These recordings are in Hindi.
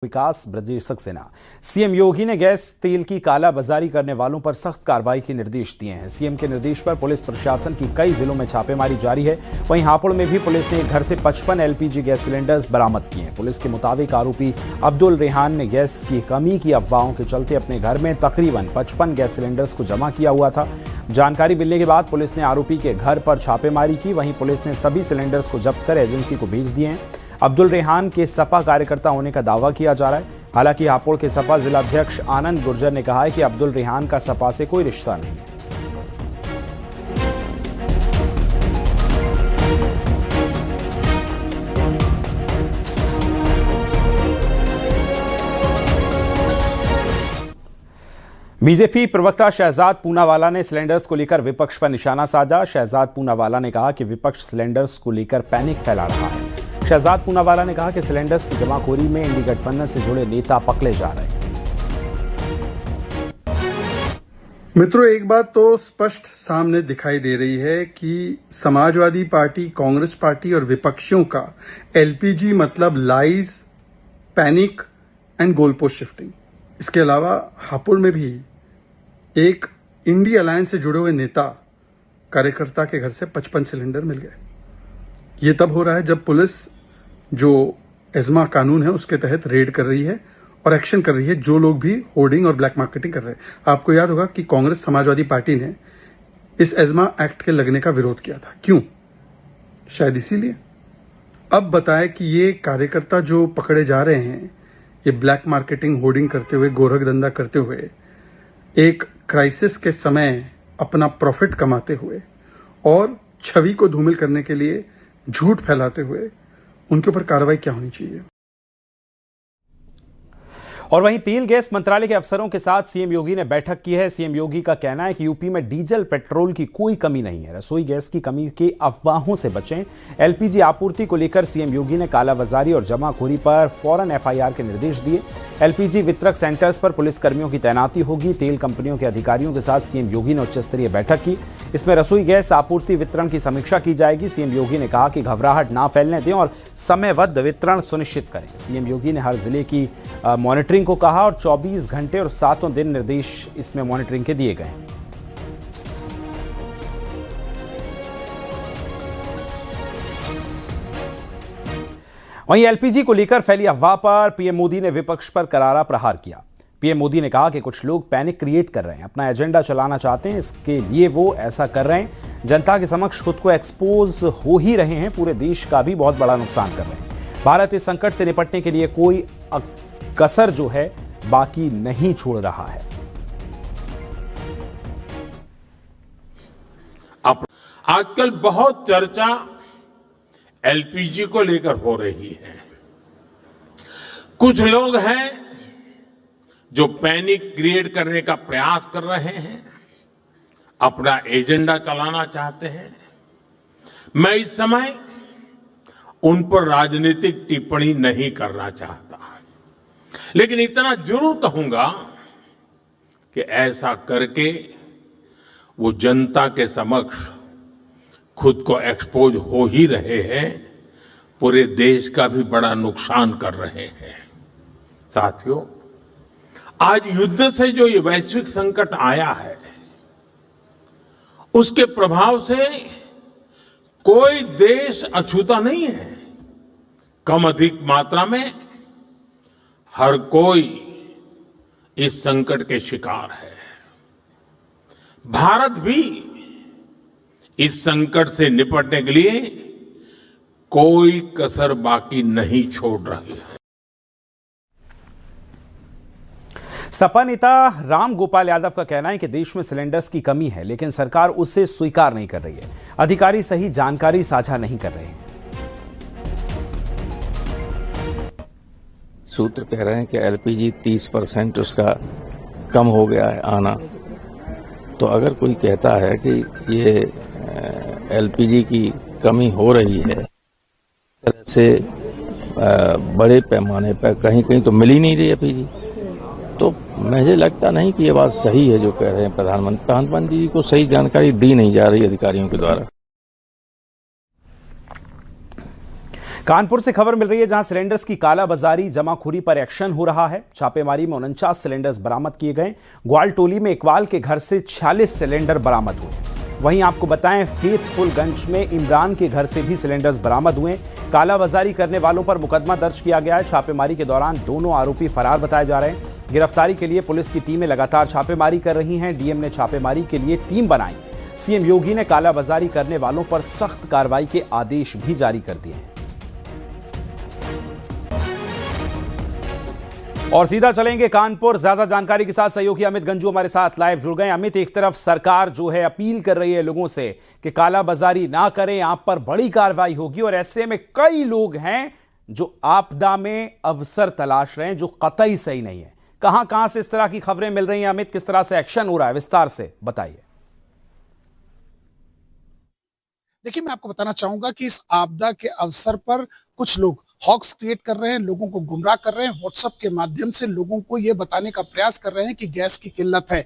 विकास ब्रजेश सक्सेना। सीएम योगी ने गैस तेल की कालाबाजारी करने वालों पर सख्त कार्रवाई के निर्देश दिए हैं। सीएम के निर्देश पर पुलिस प्रशासन की कई जिलों में छापेमारी जारी है। वहीं हापुड़ में भी पुलिस ने एक घर से 55 एलपीजी गैस सिलेंडर्स बरामद किए हैं। पुलिस के मुताबिक आरोपी अब्दुल रेहान ने गैस की कमी की अफवाहों के चलते अपने घर में तकरीबन 55 गैस सिलेंडर्स को जमा किया हुआ था। जानकारी मिलने के बाद पुलिस ने आरोपी के घर पर छापेमारी की। वहीं पुलिस ने सभी सिलेंडर्स को जब्त कर एजेंसी को भेज दिए हैं। अब्दुल रेहान के सपा कार्यकर्ता होने का दावा किया जा रहा है। हालांकि हापुड़ के सपा जिलाध्यक्ष आनंद गुर्जर ने कहा है कि अब्दुल रेहान का सपा से कोई रिश्ता नहीं है। बीजेपी प्रवक्ता शहजाद पूनावाला ने सिलेंडर्स को लेकर विपक्ष पर निशाना साधा। शहजाद पूनावाला ने कहा कि विपक्ष सिलेंडर्स को लेकर पैनिक फैला रहा है। शहजाद पूनावाला ने कहा कि सिलेंडर्स की जमाखोरी में इंडी गठबंधन से जुड़े नेता पकड़े जा रहे हैं। मित्रों, एक बात तो स्पष्ट सामने दिखाई दे रही है कि समाजवादी पार्टी, कांग्रेस पार्टी और विपक्षियों का एलपीजी मतलब lies, panic and goal post shifting. इसके अलावा हापुड़ में भी एक इंडी अलायंस से जुड़े हुए नेता कार्यकर्ता के घर से 55 सिलेंडर मिल गए। ये तब हो रहा है जब पुलिस जो एजमा कानून है उसके तहत रेड कर रही है और एक्शन कर रही है जो लोग भी होर्डिंग और ब्लैक मार्केटिंग कर रहे हैं। आपको याद होगा कि कांग्रेस समाजवादी पार्टी ने इस एजमा एक्ट के लगने का विरोध किया था। क्यों? शायद इसीलिए। अब बताए कि ये कार्यकर्ता जो पकड़े जा रहे हैं, ये ब्लैक मार्केटिंग, होर्डिंग करते हुए, गोरख धंधा करते हुए, एक क्राइसिस के समय अपना प्रॉफिट कमाते हुए और छवि को धूमिल करने के लिए झूठ फैलाते हुए, उनके ऊपर कार्रवाई क्या होनी चाहिए। और वहीं तेल गैस मंत्रालय के अफसरों के साथ सीएम योगी ने बैठक की है। सीएम योगी का कहना है कि यूपी में डीजल पेट्रोल की कोई कमी नहीं है। रसोई गैस की कमी के अफवाहों से बचें। एलपीजी आपूर्ति को लेकर सीएम योगी ने कालाबाजारी और जमाखोरी पर फौरन एफआईआर के निर्देश दिए। एलपीजी वितरक सेंटर्स पर पुलिसकर्मियों की तैनाती होगी। तेल कंपनियों के अधिकारियों के साथ सीएम योगी ने उच्च स्तरीय बैठक की। इसमें रसोई गैस आपूर्ति वितरण की समीक्षा की जाएगी। सीएम योगी ने कहा कि घबराहट ना फैलने दें और समयबद्ध वितरण सुनिश्चित करें। सीएम योगी ने हर जिले की मॉनिटरिंग को कहा और 24 घंटे और 7 दिन निर्देश इसमें मॉनिटरिंग के दिए गए। वहीं एलपीजी को लेकर फैली अफवाह पर पीएम मोदी ने विपक्ष पर करारा प्रहार किया। पीएम मोदी ने कहा कि कुछ लोग पैनिक क्रिएट कर रहे हैं, अपना एजेंडा चलाना चाहते हैं, इसके लिए वो ऐसा कर रहे हैं। जनता के समक्ष खुद को एक्सपोज हो ही रहे हैं, पूरे देश का भी बहुत बड़ा नुकसान कर रहे हैं। भारत इस संकट से निपटने के लिए कोई कसर जो है बाकी नहीं छोड़ रहा है। आजकल बहुत चर्चा एलपीजी को लेकर हो रही है। कुछ लोग हैं जो पैनिक क्रिएट करने का प्रयास कर रहे हैं, अपना एजेंडा चलाना चाहते हैं। मैं इस समय उन पर राजनीतिक टिप्पणी नहीं करना चाहता, लेकिन इतना जरूर कहूंगा कि ऐसा करके वो जनता के समक्ष खुद को एक्सपोज हो ही रहे हैं, पूरे देश का भी बड़ा नुकसान कर रहे हैं। साथियों, आज युद्ध से जो ये वैश्विक संकट आया है, उसके प्रभाव से कोई देश अछूता नहीं है। कम अधिक मात्रा में हर कोई इस संकट के शिकार है। भारत भी इस संकट से निपटने के लिए कोई कसर बाकी नहीं छोड़ रही है। सपा नेता राम गोपाल यादव का कहना है कि देश में सिलेंडर्स की कमी है, लेकिन सरकार उसे स्वीकार नहीं कर रही है। अधिकारी सही जानकारी साझा नहीं कर रहे हैं। सूत्र कह रहे हैं कि एलपीजी 30% उसका कम हो गया है आना। तो अगर कोई कहता है कि ये एलपीजी की कमी हो रही है, से बड़े पैमाने पर कहीं कहीं तो मिल ही नहीं रही एलपीजी, तो मुझे लगता नहीं कि ये बात सही है जो कह रहे हैं प्रधानमंत्री जी को सही जानकारी दी नहीं जा रही अधिकारियों के द्वारा। कानपुर से खबर मिल रही है जहां सिलेंडर्स की कालाबाजारी जमाखोरी पर एक्शन हो रहा है। छापेमारी में 49 सिलेंडर्स बरामद किए गए। ग्वालटोली में इकबाल के घर से 46 सिलेंडर बरामद हुए। वहीं आपको बताएं फेथफुलगंज में इमरान के घर से भी सिलेंडर्स बरामद हुए। कालाबाजारी करने वालों पर मुकदमा दर्ज किया गया है। छापेमारी के दौरान दोनों आरोपी फरार बताए जा रहे हैं। गिरफ्तारी के लिए पुलिस की टीमें लगातार छापेमारी कर रही हैं। डीएम ने छापेमारी के लिए टीम बनाई। सीएम योगी ने कालाबाजारी करने वालों पर सख्त कार्रवाई के आदेश भी जारी कर दिए हैं। और सीधा चलेंगे कानपुर। ज्यादा जानकारी के साथ सहयोगी अमित गंजू हमारे साथ लाइव जुड़ गए। अमित, एक तरफ सरकार जो है अपील कर रही है लोगों से कि कालाबाजारी ना करें, आप पर बड़ी कार्रवाई होगी, और ऐसे में कई लोग हैं जो आपदा में अवसर तलाश रहे हैं, जो कतई सही नहीं है। कहां से इस तरह की खबरें मिल रही हैं अमित? किस तरह से एक्शन हो रहा है, विस्तार से बताइए। देखिए, मैं आपको बताना चाहूंगा कि इस आपदा के अवसर पर कुछ लोग हॉक्स क्रिएट कर रहे हैं, लोगों को गुमराह कर रहे हैं। व्हाट्सएप के माध्यम से लोगों को यह बताने का प्रयास कर रहे हैं कि गैस की किल्लत है।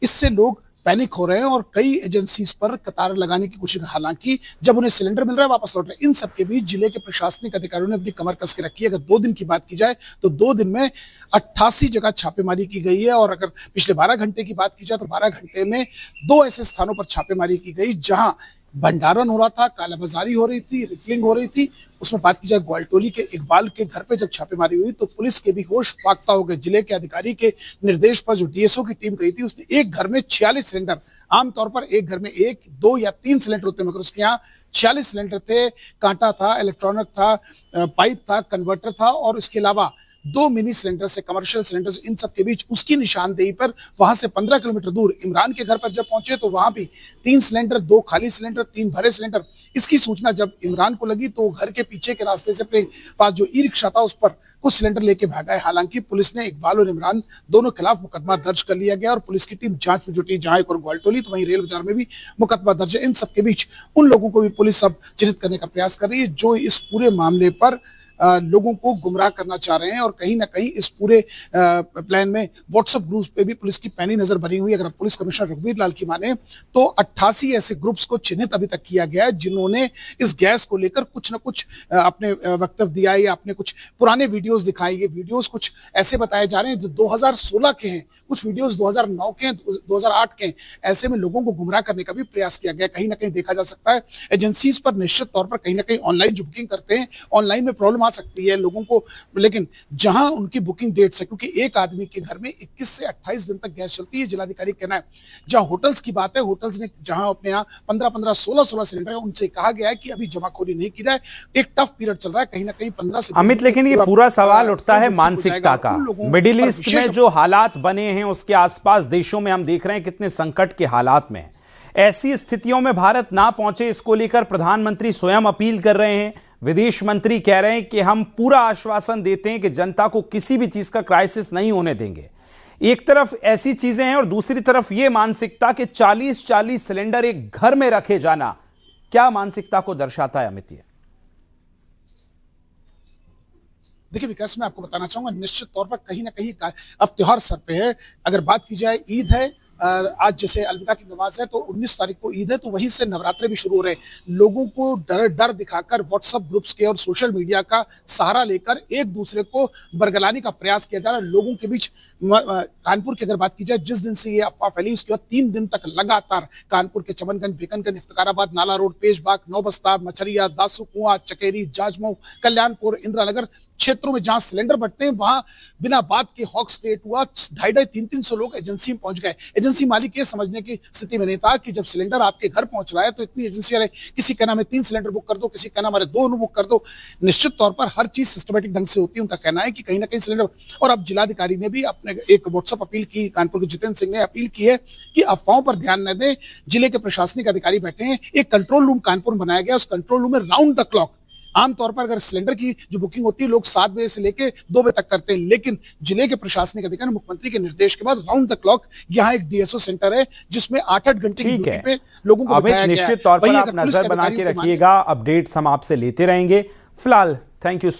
इससे लोग पैनिक हो रहे हैं और कई एजेंसीज पर कतार लगाने की कोशिश। हालांकि जब उन्हें सिलेंडर मिल रहा है वापस लौट रहे हैं। इन सबके बीच जिले के प्रशासनिक अधिकारियों ने अपनी कमर कस के रखी है। अगर 2 दिन की बात की जाए तो 2 दिन में 88 जगह छापेमारी की गई है। और अगर पिछले 12 घंटे की बात की जाए तो 12 घंटे में 2 ऐसे स्थानों पर छापेमारी की गई जहां भंडारण हो रहा था, कालाबाजारी हो रही थी, रिफिलिंग हो रही थी। उसमें बात की जाए ग्वालटोली के इकबाल के घर पे जब छापेमारी हुई तो पुलिस के भी होश फाख्ता हो गए। जिले के अधिकारी के निर्देश पर जो डीएसओ की टीम गई थी, उसने एक घर में 46 सिलेंडर, आमतौर पर एक घर में 1, 2 या 3 सिलेंडर होते हैं, मगर उसके यहाँ 46 सिलेंडर थे। कांटा था, इलेक्ट्रॉनिक था, पाइप था, कन्वर्टर था और इसके अलावा 2 मिनी सिलेंडर से कमर्शियल सिलेंडर। इन सब के बीच उसकी निशानदेही पर वहां से 15 किलोमीटर दूर इमरान के घर पर जब पहुंचे तो वहां भी 3 सिलेंडर, 2 खाली सिलेंडर, 3 भरे सिलेंडर। इसकी सूचना जब इमरान को लगी तो घर के पीछे के रास्ते से अपने पास जो ई रिक्शा था उस पर कुछ सिलेंडर लेके भागा है। हालांकि पुलिस ने इकबाल और इमरान दोनों के खिलाफ मुकदमा दर्ज कर लिया गया और पुलिस की टीम जांच में जुटी। जहां एक और ग्वालटोली तो वहीं रेल बाजार में भी मुकदमा दर्ज है। इन सबके बीच उन लोगों को भी पुलिस अब चिन्हित करने का प्रयास कर रही है जो इस पूरे मामले पर लोगों को गुमराह करना चाह रहे हैं। और कहीं ना कहीं इस पूरे प्लान में व्हाट्सएप ग्रुप्स पे भी पुलिस की पैनी नजर बनी हुई है। अगर पुलिस कमिश्नर रघुवीर लाल की माने तो 88 ऐसे ग्रुप्स को चिन्हित अभी तक किया गया है जिन्होंने इस गैस को लेकर कुछ ना कुछ अपने वक्तव्य दिया है या अपने कुछ पुराने वीडियोस दिखाए। ये वीडियोस कुछ ऐसे बताए जा रहे हैं जो 2016 के हैं, कुछ वीडियोस 2009 के हैं, 2008 के हैं। ऐसे में लोगों को गुमराह करने का भी प्रयास किया गया। कहीं ना कहीं देखा जा सकता है एजेंसीज पर निश्चित तौर पर कहीं ना कहीं ऑनलाइन जो बुकिंग करते हैं, ऑनलाइन में प्रॉब्लम आ सकती है लोगों को। लेकिन जहां उनकी बुकिंग डेट्स है, क्योंकि एक आदमी के घर में 21 से 28 दिन तक गैस चलती है, जिलाधिकारी कहना है। जहां होटल्स की बात है, होटल्स ने जहां अपने यहाँ 15-15, 16-16 सिलेंडर है, उनसे कहा गया है कि अभी जमाखोरी नहीं की जाए। एक टफ पीरियड चल रहा है, कहीं ना कहीं 15 से। अमित, लेकिन ये पूरा सवाल उठता है मानसिकता का। मिडिल ईस्ट में जो हालात बने हैं उसके आसपास देशों में हम देख रहे हैं कितने संकट के हालात में। ऐसी स्थितियों में भारत ना पहुंचे, इसको लेकर प्रधानमंत्री स्वयं अपील कर रहे हैं। विदेश मंत्री कह रहे हैं कि हम पूरा आश्वासन देते हैं कि जनता को किसी भी चीज का क्राइसिस नहीं होने देंगे। एक तरफ ऐसी चीजें हैं और दूसरी तरफ यह मानसिकता कि 40-40 सिलेंडर एक घर में रखे जाना क्या मानसिकता को दर्शाता है अमित? देखिए विकास, मैं आपको बताना चाहूंगा निश्चित तौर पर कहीं ना कहीं अब त्योहार सर पे है। अगर बात की जाए, ईद है, आज जैसे अलविदा की नमाज है तो 19 तारीख को ईद है, तो वहीं से नवरात्रे भी शुरू हो रहे हैं। लोगों को डर दिखाकर व्हाट्सएप ग्रुप्स के और सोशल मीडिया का सहारा लेकर एक दूसरे को बरगलाने का प्रयास किया जा रहा है लोगों के बीच। कानपुर की अगर बात की जाए, जिस दिन से ये अफवाह फैली उसके बाद 3 दिन तक लगातार कानपुर के चमनगंज, भिकनगंज, इफ्तिखाराबाद, नाला रोड, पेशबाग, नौबस्ता, मछरिया, दासू कुआं, चकेरी, जाजमऊ, कल्याणपुर, इंदिरानगर क्षेत्रों में जहां सिलेंडर बढ़ते हैं वहां बिना बात के हॉक्स क्रिएट हुआ। 250-300 लोग एजेंसी में पहुंच गए। एजेंसी मालिक ये समझने की स्थिति में नहीं था कि जब सिलेंडर आपके घर पहुंच रहा है तो इतनी एजेंसी रहे, किसी का नाम है 3 सिलेंडर बुक कर दो, किसी का नाम है 2 बुक कर दो। निश्चित तौर पर हर चीज सिस्टमेटिक ढंग से होती है। उनका कहना है कि कहीं ना कहीं सिलेंडर। और अब जिलाधिकारी ने भी अपने एक व्हाट्सएप अपील की, कानपुर के जितेंद्र सिंह ने अपील की है कि अफवाहों पर ध्यान न दें। जिले के प्रशासनिक अधिकारी बैठे हैं, एक कंट्रोल रूम कानपुर बनाया गया। उस कंट्रोल रूम में राउंड द क्लॉक, आमतौर पर अगर सिलेंडर की जो बुकिंग होती है लोग 7 बजे से लेकर 2 बजे तक करते हैं, लेकिन जिले के प्रशासनिक अधिकारी मुख्यमंत्री के निर्देश के बाद राउंड द क्लॉक यहाँ एक डीएसओ सेंटर है जिसमें 8-8 घंटे की ड्यूटी पे लोगों को बिठाया गया है। निश्चित तौर पर आप नजर बना के रखिएगा, अपडेट्स हम आपसे लेते रहेंगे। फिलहाल थैंक यू सो